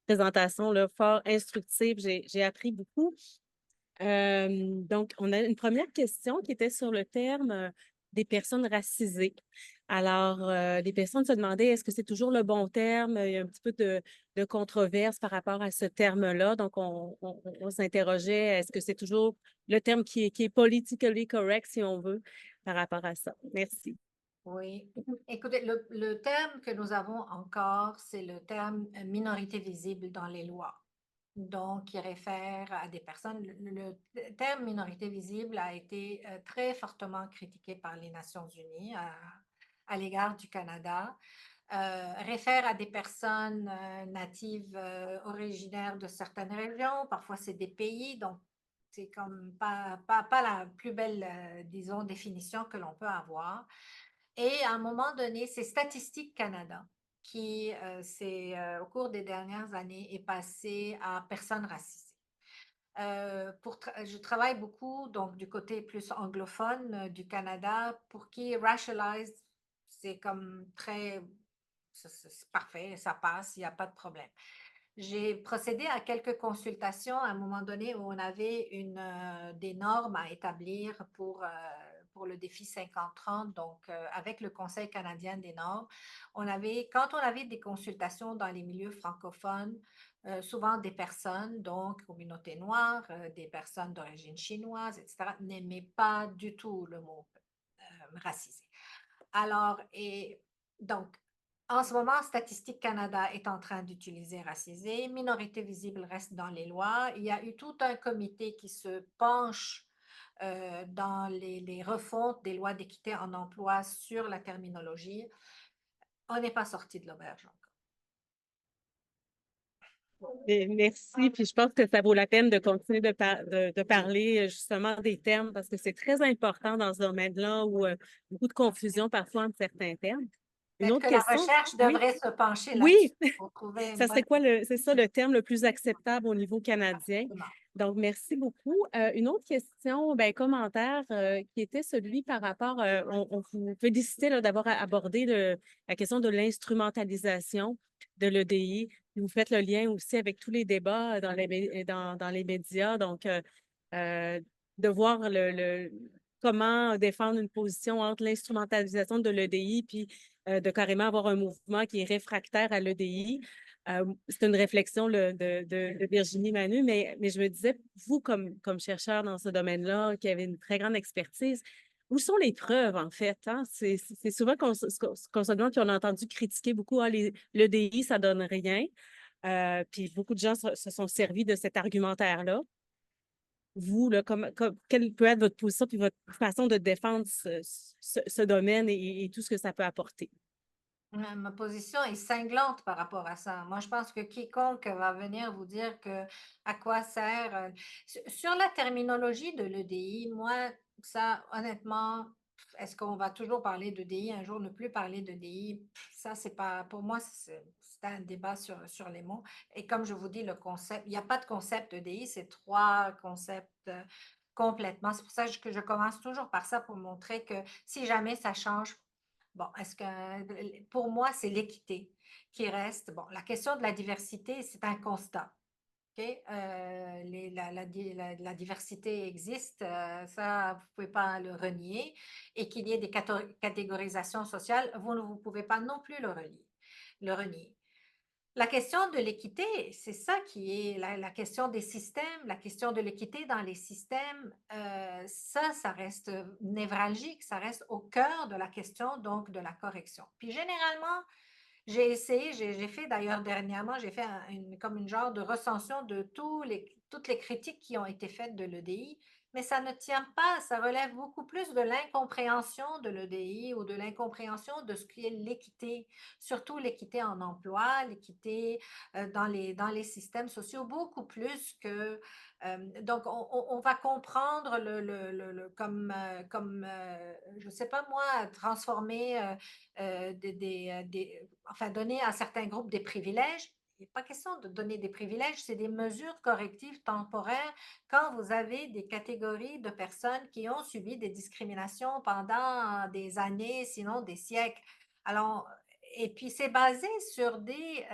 présentation là, fort instructive. J'ai appris beaucoup. Donc, on a une première question qui était sur le terme des personnes racisées. Alors, les personnes se demandaient est-ce que c'est toujours le bon terme? Il y a un petit peu de controverse par rapport à ce terme-là. Donc, on s'interrogeait est-ce que c'est toujours le terme qui est politically correct, si on veut, par rapport à ça? Merci. Oui. Écoutez, le terme que nous avons encore, c'est le terme minorité visible dans les lois. Donc, qui réfère à des personnes. Le terme minorité visible a été très fortement critiqué par les Nations unies à l'égard du Canada. Réfère à des personnes natives originaires de certaines régions, parfois c'est des pays, donc c'est comme pas la plus belle, disons, définition que l'on peut avoir. Et à un moment donné, c'est Statistique Canada qui, au cours des dernières années, est passé à personnes racisées. Je travaille beaucoup donc du côté plus anglophone du Canada pour qui racialized, c'est comme très, c'est parfait, ça passe, il n'y a pas de problème. J'ai procédé à quelques consultations à un moment donné où on avait des normes à établir pour le défi 50-30, donc avec le Conseil canadien des normes. Quand on avait des consultations dans les milieux francophones, souvent des personnes, donc communautés noires, des personnes d'origine chinoise, etc., n'aimaient pas du tout le mot racisé. Alors, et donc, en ce moment, Statistique Canada est en train d'utiliser racisé. Minorité visible reste dans les lois. Il y a eu tout un comité qui se penche dans les refontes des lois d'équité en emploi sur la terminologie. On n'est pas sorti de l'auberge encore. Merci. Puis je pense que ça vaut la peine de continuer de parler justement des termes parce que c'est très important dans ce domaine-là où beaucoup de confusion parfois entre certains termes. Une Peut-être autre que la question? recherche Oui. devrait se pencher là-dessus Oui, pour trouver une ça serait bonne. quoi c'est ça le terme le plus acceptable au niveau canadien. Donc, merci beaucoup. Une autre question, ben, commentaire qui était celui par rapport, on vous félicitait là, d'avoir abordé la question de l'instrumentalisation de l'EDI. Vous faites le lien aussi avec tous les débats dans les médias. Donc, de voir comment défendre une position entre l'instrumentalisation de l'EDI puis de carrément avoir un mouvement qui est réfractaire à l'EDI. C'est une réflexion là, de Virginie Manu, mais je me disais, vous, comme chercheur dans ce domaine-là, qui avez une très grande expertise, où sont les preuves, en fait? Hein? C'est souvent qu'on se demande, puis on a entendu critiquer beaucoup, ah, l'EDI, ça donne rien. Puis beaucoup de gens se sont servis de cet argumentaire-là. Vous, là, quelle peut être votre position puis votre façon de défendre ce domaine et tout ce que ça peut apporter? Ma position est cinglante par rapport à ça. Moi, je pense que quiconque va venir vous dire que à quoi sert sur la terminologie de l'EDI, moi, ça, honnêtement, est-ce qu'on va toujours parler d'EDI, un jour ne plus parler d'EDI? Ça, c'est pas, pour moi, c'est un débat sur les mots. Et comme je vous dis, le concept, il n'y a pas de concept EDI, c'est trois concepts complètement. C'est pour ça que je commence toujours par ça pour montrer que si jamais ça change. Bon, est-ce que pour moi, c'est l'équité qui reste. Bon, la question de la diversité, c'est un constat. OK? La diversité existe, ça, vous ne pouvez pas le renier. Et qu'il y ait des catégorisations sociales, vous ne vous pouvez pas non plus le renier. La question de l'équité, c'est ça qui est la question des systèmes, la question de l'équité dans les systèmes, ça reste névralgique, ça reste au cœur de la question donc de la correction. Puis généralement, j'ai essayé, j'ai fait d'ailleurs dernièrement, j'ai fait comme une genre de recension de toutes les critiques qui ont été faites de l'EDI, mais ça ne tient pas, ça relève beaucoup plus de l'incompréhension de l'EDI ou de l'incompréhension de ce qui est l'équité, surtout l'équité en emploi, l'équité dans les systèmes sociaux, beaucoup plus que... donc, on va comprendre je ne sais pas moi, transformer enfin, donner à certains groupes des privilèges. Il n'est pas question de donner des privilèges, c'est des mesures correctives temporaires quand vous avez des catégories de personnes qui ont subi des discriminations pendant des années, sinon des siècles. Alors, et puis c'est basé sur des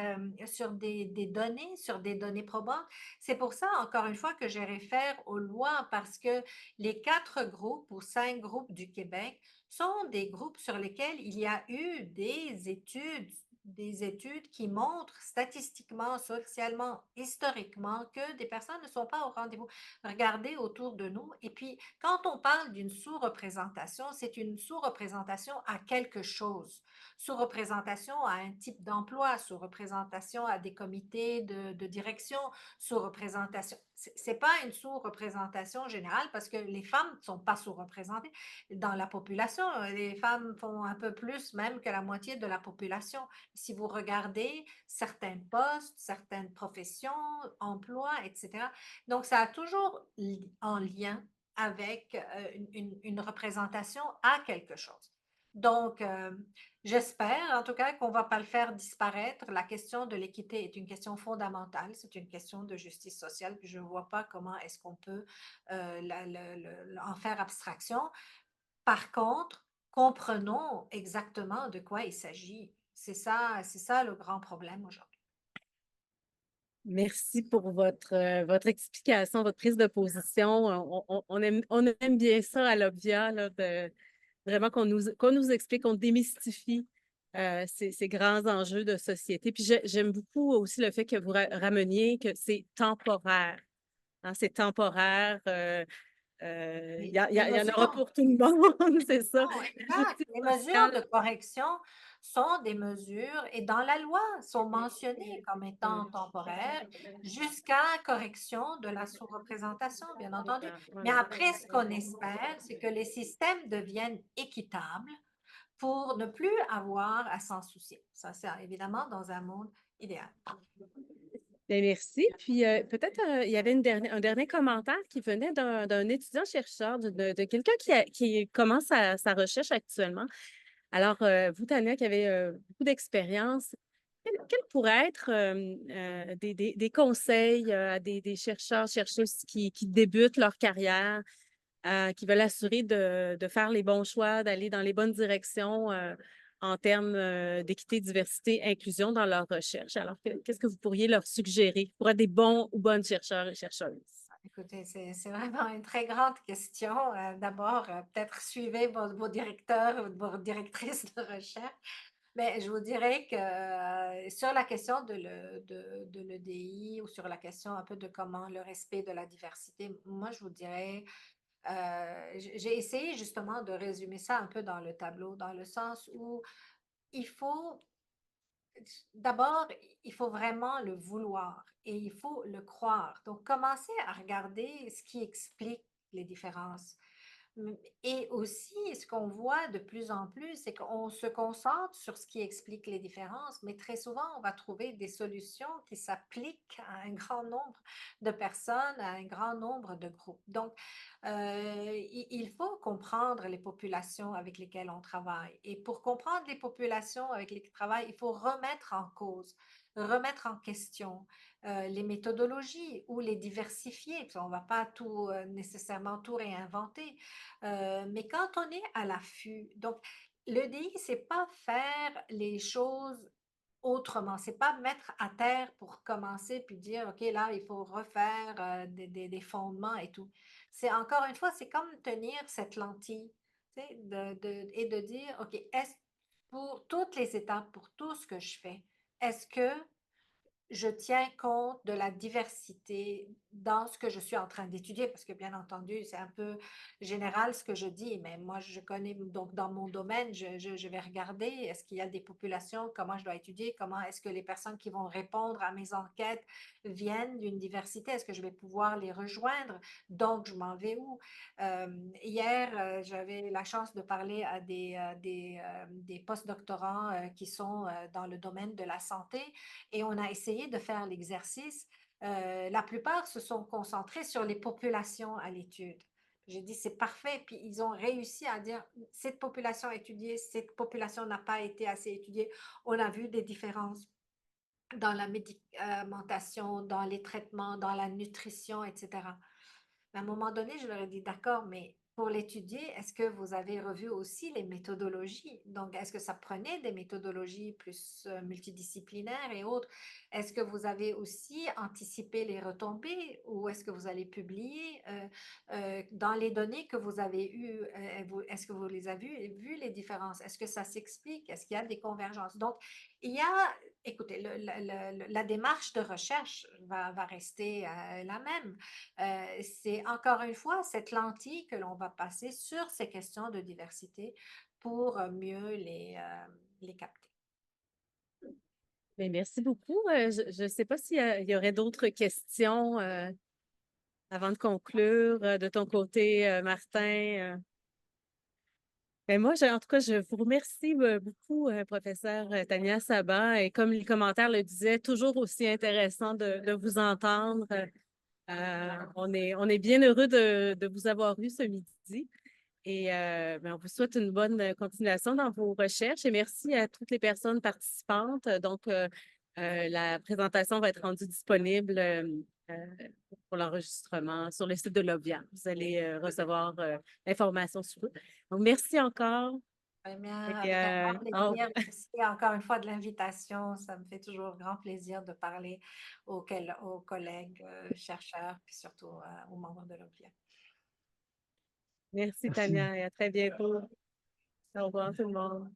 données probantes. C'est pour ça, encore une fois, que je réfère aux lois, parce que les 4 groupes ou 5 groupes du Québec sont des groupes sur lesquels il y a eu des études qui montrent statistiquement, socialement, historiquement que des personnes ne sont pas au rendez-vous. Regardez autour de nous. Et puis, quand on parle d'une sous-représentation, c'est une sous-représentation à quelque chose. Sous-représentation à un type d'emploi, sous-représentation à des comités de direction, sous-représentation. C'est pas une sous-représentation générale parce que les femmes ne sont pas sous-représentées dans la population. Les femmes font un peu plus même que la moitié de la population. Si vous regardez certains postes, certaines professions, emplois, etc. Donc, ça a toujours en lien avec une représentation à quelque chose. Donc, j'espère en tout cas qu'on ne va pas le faire disparaître. La question de l'équité est une question fondamentale, c'est une question de justice sociale, puis je ne vois pas comment est-ce qu'on peut en faire abstraction. Par contre, comprenons exactement de quoi il s'agit. C'est ça le grand problème aujourd'hui. Merci pour votre explication, votre prise de position. On aime bien ça à l'Obvia, là, vraiment qu'on nous explique, qu'on démystifie ces grands enjeux de société. Puis j'aime beaucoup aussi le fait que vous rameniez que c'est temporaire. Hein, c'est temporaire. Il y en aura pour tout le monde, c'est ça. Exact. Les mesures de correction sont des mesures, et dans la loi, sont mentionnées comme étant temporaires jusqu'à correction de la sous-représentation, bien entendu. Mais après, ce qu'on espère, c'est que les systèmes deviennent équitables pour ne plus avoir à s'en soucier. Ça, c'est évidemment dans un monde idéal. Bien, merci. Puis peut-être il y avait un dernier commentaire qui venait d'un étudiant-chercheur, de quelqu'un qui commence sa recherche actuellement. Alors, vous, Tania, qui avez beaucoup d'expérience, quels pourraient être des conseils à des chercheurs, chercheuses qui débutent leur carrière, qui veulent assurer de faire les bons choix, d'aller dans les bonnes directions en termes d'équité, diversité, inclusion dans leur recherche? Alors, qu'est-ce que vous pourriez leur suggérer pour être des bons ou bonnes chercheurs et chercheuses? Écoutez, c'est vraiment une très grande question. D'abord, peut-être suivez vos directeurs ou vos directrices de recherche. Mais je vous dirais que sur la question de l'EDI ou sur la question un peu de comment le respect de la diversité, moi, je vous dirais, j'ai essayé justement de résumer ça un peu dans le tableau, dans le sens où il faut, d'abord, il faut vraiment le vouloir et il faut le croire. Donc, commencer à regarder ce qui explique les différences. Et aussi, ce qu'on voit de plus en plus, c'est qu'on se concentre sur ce qui explique les différences, mais très souvent, on va trouver des solutions qui s'appliquent à un grand nombre de personnes, à un grand nombre de groupes. Donc, il faut comprendre les populations avec lesquelles on travaille. Et pour comprendre les populations avec lesquelles on travaille, il faut remettre en cause, remettre en question les méthodologies ou les diversifier. On ne va pas tout nécessairement tout réinventer, mais quand on est à l'affût, donc l'EDI, c'est pas faire les choses autrement, c'est pas mettre à terre pour commencer puis dire, OK, là, il faut refaire des fondements et tout. C'est encore une fois, c'est comme tenir cette lentille, tu sais, et de dire, OK, est-ce pour toutes les étapes, pour tout ce que je fais, est-ce que je tiens compte de la diversité dans ce que je suis en train d'étudier, parce que bien entendu, c'est un peu général ce que je dis, mais moi, je connais, donc dans mon domaine, je vais regarder, est-ce qu'il y a des populations, comment je dois étudier, comment est-ce que les personnes qui vont répondre à mes enquêtes viennent d'une diversité, est-ce que je vais pouvoir les rejoindre, donc je m'en vais où? Hier, j'avais la chance de parler à des postdoctorants qui sont dans le domaine de la santé et on a essayé de faire l'exercice. La plupart se sont concentrés sur les populations à l'étude. J'ai dit, c'est parfait. Puis ils ont réussi à dire, cette population étudiée, cette population n'a pas été assez étudiée. On a vu des différences dans la médicamentation, dans les traitements, dans la nutrition, etc. Mais à un moment donné, je leur ai dit, d'accord, mais pour l'étudier, est-ce que vous avez revu aussi les méthodologies? Donc, est-ce que ça prenait des méthodologies plus multidisciplinaires et autres? Est-ce que vous avez aussi anticipé les retombées ou est-ce que vous allez publier dans les données que vous avez eues? Est-ce que vous les avez vues, les différences? Est-ce que ça s'explique? Est-ce qu'il y a des convergences? Donc, il y a, écoutez, la démarche de recherche va rester la même. C'est encore une fois cette lentille que l'on va passer sur ces questions de diversité pour mieux les capter. Bien, merci beaucoup. Je ne sais pas s'il y aurait d'autres questions avant de conclure de ton côté, Martin. Ben moi, en tout cas, je vous remercie beaucoup, professeur Tania Saban. Et comme les commentaires le disaient, toujours aussi intéressant de vous entendre. On est bien heureux de vous avoir eu ce midi. Et ben, on vous souhaite une bonne continuation dans vos recherches. Et merci à toutes les personnes participantes. Donc, la présentation va être rendue disponible euh, pour l'enregistrement sur le site de l'Obvia. Vous allez recevoir l'information sur eux. Donc, merci encore. Eh bien, Et, avec un grand plaisir. Merci encore une fois de l'invitation. Ça me fait toujours grand plaisir de parler aux collègues chercheurs, puis surtout aux membres de l'OBIA. merci, Merci. Tania, et à très bientôt. Au revoir, tout le monde.